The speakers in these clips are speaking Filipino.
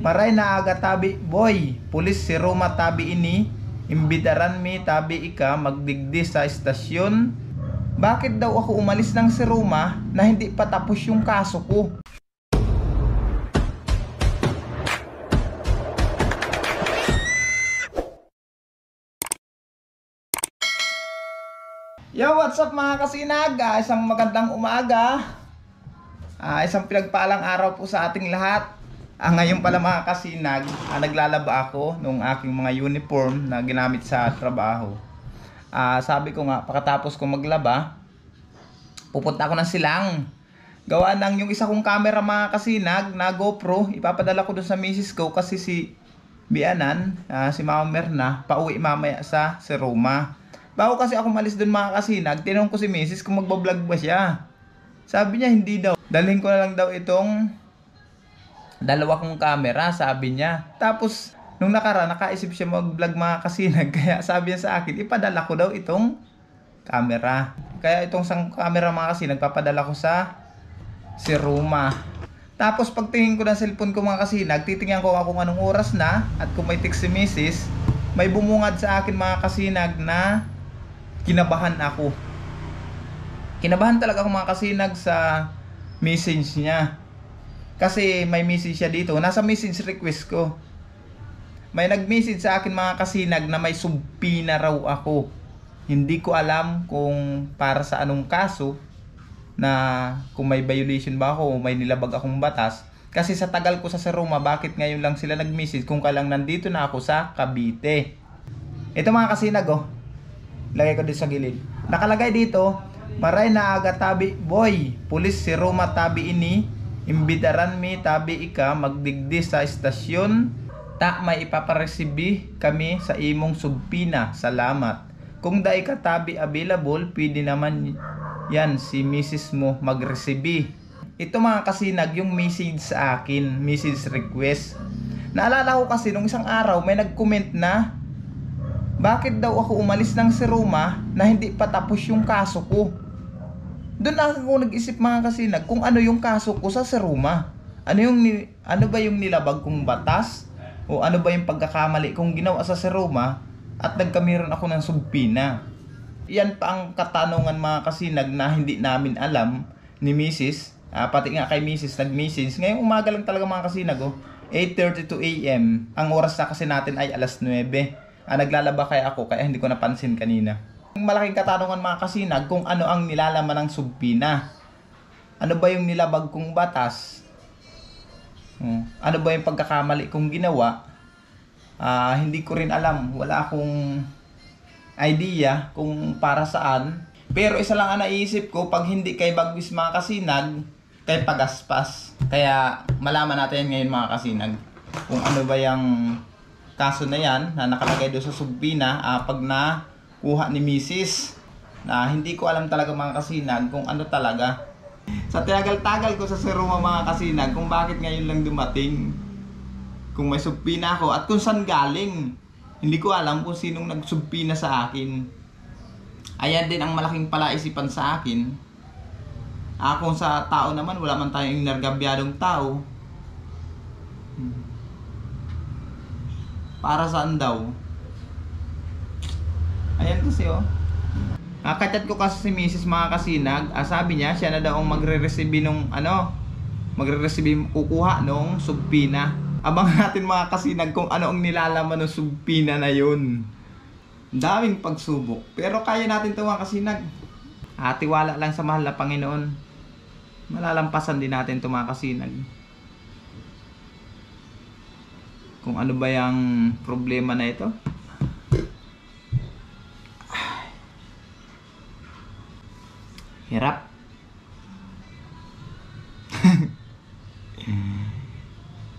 Maray na aga tabi, boy. Pulis si Roma tabi ini. Imbitaran mi tabi ika magdigdi sa estasyon. Bakit daw ako umalis ng si Roma na hindi pa tapos yung kaso ko? Yo, what's up mga kasinag? Isang magandang umaga. Isang pinagpalang araw po sa ating lahat. Ngayon pala mga kasinag, naglalaba ako nung aking mga uniform na ginamit sa trabaho. Sabi ko nga, pagkatapos ko maglaba, pupunta ako ng silang. Gawa ng yung isa kong camera mga kasinag na GoPro, ipapadala ko doon sa misis ko kasi si Bianan, si Mama Merna, pauwi mamaya sa Roma. Bago kasi ako malis doon mga kasinag, tinanong ko si misis kung magbablog ba siya. Sabi niya hindi daw. Dalhin ko na lang daw itong dalawa kong camera, sabi niya. Tapos nung nakaisip siya mag-vlog mga kasinag, kaya sabi niya sa akin, ipadala ko daw itong camera. Kaya itong isang camera mga kasinag, papadala ko sa Roma. Tapos pagtingin ko ng cellphone ko mga kasinag, titingnan ko kung anong oras na at kung may text si misis, may bumungad sa akin mga kasinag na kinabahan ako. Kinabahan talaga ako mga kasinag sa message niya. Kasi may message siya dito. Nasa message request ko. May nag-message sa akin mga kasinag na may subpoena raw ako. Hindi ko alam kung para sa anong kaso, na kung may violation ba ako o may nilabag akong batas. Kasi sa tagal ko sa Roma, bakit ngayon lang sila nag-message kung kailang nandito na ako sa Cavite. Ito mga kasinag lagay ko dito sa gilid. Nakalagay dito, maray na aga tabi, boy. Pulis si Roma tabi ini. Imbitaran mi tabi ika magdigdi sa estasyon. Ta may ipaparesibi kami sa imong subpina. Salamat. Kung da ika tabi available, pwede naman yan si misis mo magresibi. Ito mga kasinag yung message sa akin, message request. Naalala ko kasi nung isang araw may nag-comment na bakit daw ako umalis ng Roma na hindi pa tapos yung kaso ko. Doon ako nag-isip mga kasinag kung ano yung kaso ko sa Roma. Ano ba yung nilabag kong batas? O ano ba yung pagkakamali kong ginawa sa Roma at nagkamiron ako ng subpina. Yan pa ang katanungan mga kasinag na hindi namin alam ni Mrs. Pati nga kay Mrs. nag-message. Ngayong umaga lang talaga mga kasinag 8:32 AM. Ang oras na kasi natin ay alas 9. Naglalaba kaya ako kaya hindi ko napansin kanina. Malaking katanungan mga kasinag kung ano ang nilalaman ng subpina. Ano ba yung nilabag kong batas? Ano ba yung pagkakamali kong ginawa? Hindi ko rin alam. Wala akong idea kung para saan. Pero isa lang ang naisip ko, pag hindi kay Bagwis mga kasinag, kay Pagaspas. Kaya malaman natin ngayon mga kasinag kung ano ba yung kaso na yan na nakalagay doon sa subpina pag nakuha ni Mrs. Na hindi ko alam talaga mga kasinag kung ano talaga. Sa tagal-tagal ko sa Roma mga kasinag kung bakit ngayon lang dumating. Kung may subpina ako at kung saan galing. Hindi ko alam kung sinong nagsubpina sa akin. Ayan din ang malaking palaisipan sa akin. Kung sa tao naman wala man tayong inargabyadong tao. Para saan daw? Ayan kasi kachat ko kasi si Mrs. mga kasinag. Sabi niya siya na daw ang magre-receive nung kukuha nung subpina. Abangan natin mga kasinag kung ano ang nilalaman ng subpina na yun. Daming pagsubok. Pero kaya natin ito mga kasinag. Tiwala lang sa mahal na Panginoon. Malalampasan din natin ito mga kasinag. Kung ano ba yung problema na ito. Hirap.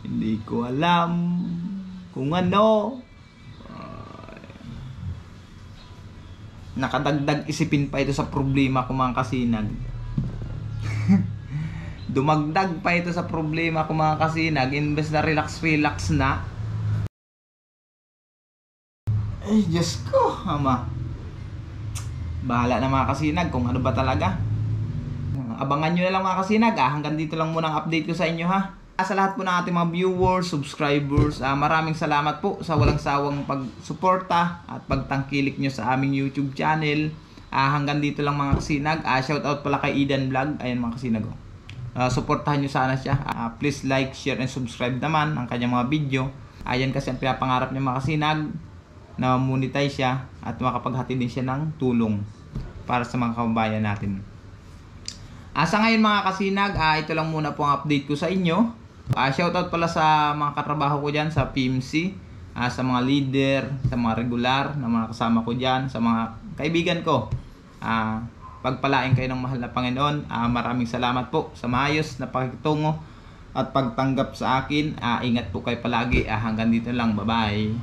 Hindi ko alam kung ano. Nakadagdag isipin pa ito sa problema ko mga kasinag. Dumagdag pa ito sa problema ko mga kasinag. Imbes na relax na. Ay, Diyos ko, ama. Bahala na mga kasinag kung ano ba talaga. Abangan nyo na lang mga kasinag Hanggang dito lang muna ang update ko sa inyo Sa lahat po ng ating mga viewers, subscribers, maraming salamat po sa walang sawang pagsuporta at pagtangkilik nyo sa aming YouTube channel. Hanggang dito lang mga kasinag. Shoutout pala kay Eden Vlog. Ayan mga kasinag. Suportahan nyo sana siya. Please like, share, and subscribe naman ang kanyang mga video. Ayan kasi ang pinapangarap niya mga kasinag, na monetize siya at makapaghatid din siya ng tulong para sa mga kababayan natin. Sa ngayon mga kasinag, ito lang muna po ang update ko sa inyo. Shoutout pala sa mga katrabaho ko dyan sa PMC, sa mga leader, sa mga regular na mga kasama ko dyan, sa mga kaibigan ko. Pagpalain kayo ng mahal na Panginoon. Maraming salamat po sa maayos na pakikitungo at pagtanggap sa akin. Ingat po kayo palagi. Hanggang dito lang. Bye-bye.